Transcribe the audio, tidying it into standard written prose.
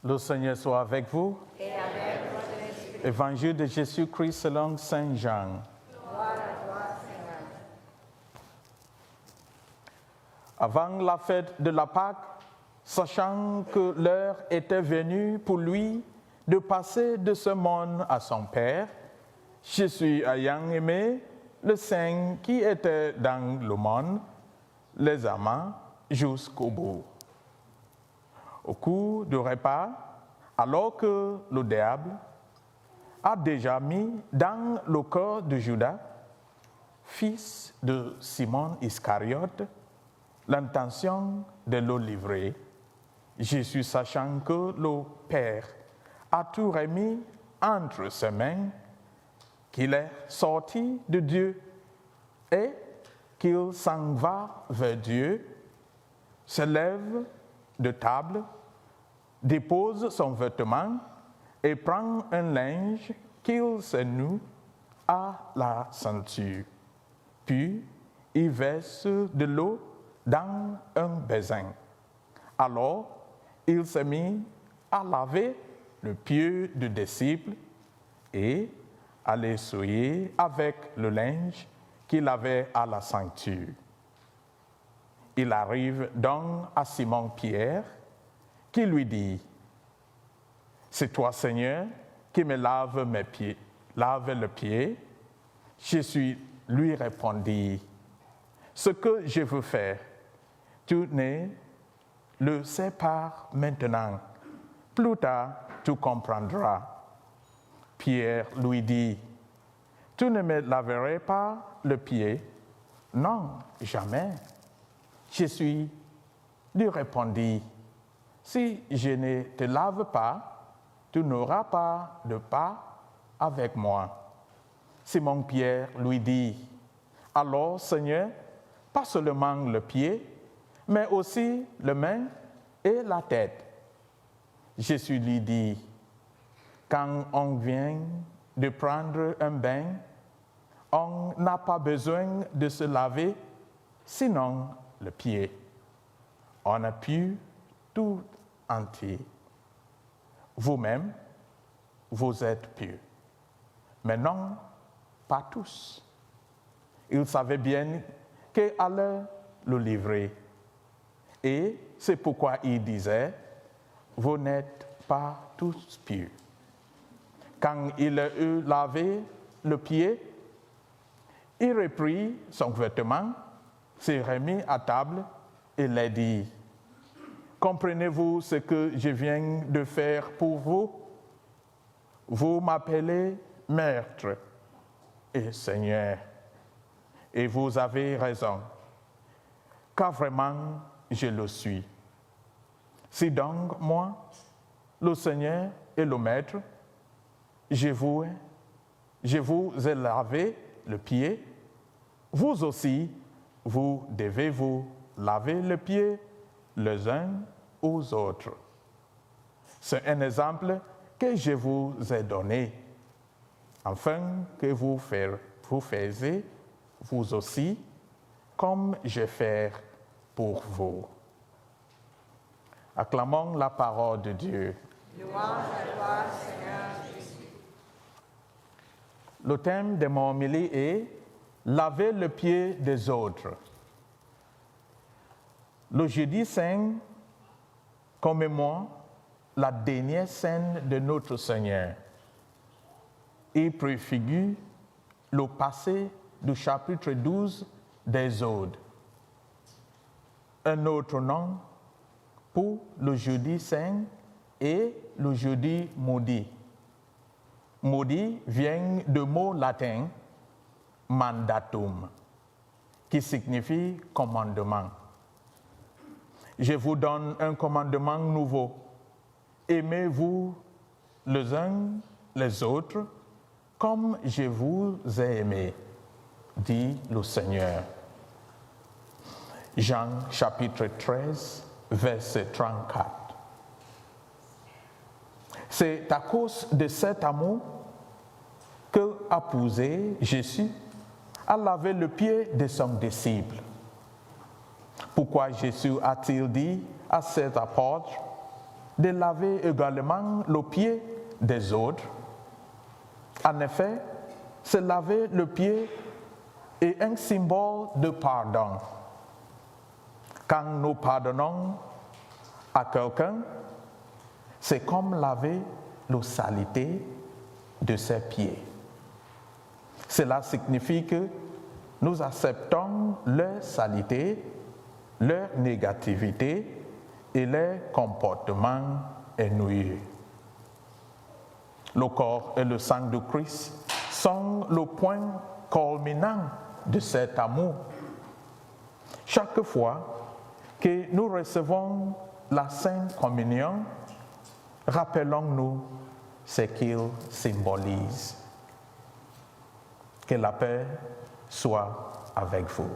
Le Seigneur soit avec vous. Et avec votre esprit. Évangile de Jésus-Christ selon Saint Jean. Gloire à toi, Seigneur. Avant la fête de la Pâque, sachant que l'heure était venue pour lui de passer de ce monde à son Père, Jésus ayant aimé le Saint qui était dans le monde, les ama jusqu'au bout. Au cours du repas, alors que le diable a déjà mis dans le cœur de Judas, fils de Simon Iscariote, l'intention de le livrer, Jésus, sachant que le Père a tout remis entre ses mains, qu'il est sorti de Dieu et qu'il s'en va vers Dieu, se lève de table, dépose son vêtement et prend un linge qu'il se noue à la ceinture. Puis il verse de l'eau dans un bassin. Alors il se mit à laver le pied du disciple et à l'essuyer avec le linge qu'il avait à la ceinture. Il arrive donc à Simon-Pierre, qui lui dit, « C'est toi, Seigneur, qui me lave le pied. » Jésus lui répondit, « Ce que je veux faire, tu ne le sais pas maintenant. Plus tard, tu comprendras. » Pierre lui dit, « Tu ne me laverais pas le pied? » « Non, jamais. » Jésus lui répondit, « Si je ne te lave pas, tu n'auras pas de part avec moi. » Simon-Pierre lui dit, « Alors, Seigneur, pas seulement le pied, mais aussi les mains et la tête. » Jésus lui dit, « Quand on vient de prendre un bain, on n'a pas besoin de se laver, sinon le pied. On a pu tout entier. Vous-même, vous êtes purs. Mais non, pas tous. » Il savait bien qu'il allait le livrer. Et c'est pourquoi il disait, « Vous n'êtes pas tous purs. » Quand il a eu lavé le pied, il reprit son vêtement, s'est remis à table et leur dit, « Comprenez-vous ce que je viens de faire pour vous? Vous m'appelez Maître et Seigneur, et vous avez raison, car vraiment je le suis. Si donc moi, le Seigneur et le Maître, je vous ai lavé le pied, vous aussi, vous devez vous laver le pied les uns aux autres. C'est un exemple que je vous ai donné, afin que vous faisiez, vous aussi, comme je fais pour vous. » Acclamons la parole de Dieu. Louange à toi, Seigneur Jésus. Le thème de mon homélie est « Laver le pied des autres ». Le jeudi saint commémore la dernière scène de notre Seigneur. Il préfigure le passé du chapitre 12 des Odes. Un autre nom pour le jeudi saint est le jeudi maudit. Maudit vient du mot latin mandatum, qui signifie commandement. Je vous donne un commandement nouveau. Aimez-vous les uns les autres comme je vous ai aimés, dit le Seigneur. Jean chapitre 13, verset 34. C'est à cause de cet amour que a poussé Jésus à laver le pied de son disciple. Pourquoi Jésus a-t-il dit à ses apôtres, de laver également le pied des autres. En effet, se laver le pied est un symbole de pardon. Quand nous pardonnons à quelqu'un, c'est comme laver la saleté de ses pieds. Cela signifie que nous acceptons leur saleté, leur négativité et leur comportement ennuyeux. Le corps et le sang de Christ sont le point culminant de cet amour. Chaque fois que nous recevons la Sainte Communion, rappelons-nous ce qu'il symbolise. Que la paix soit avec vous.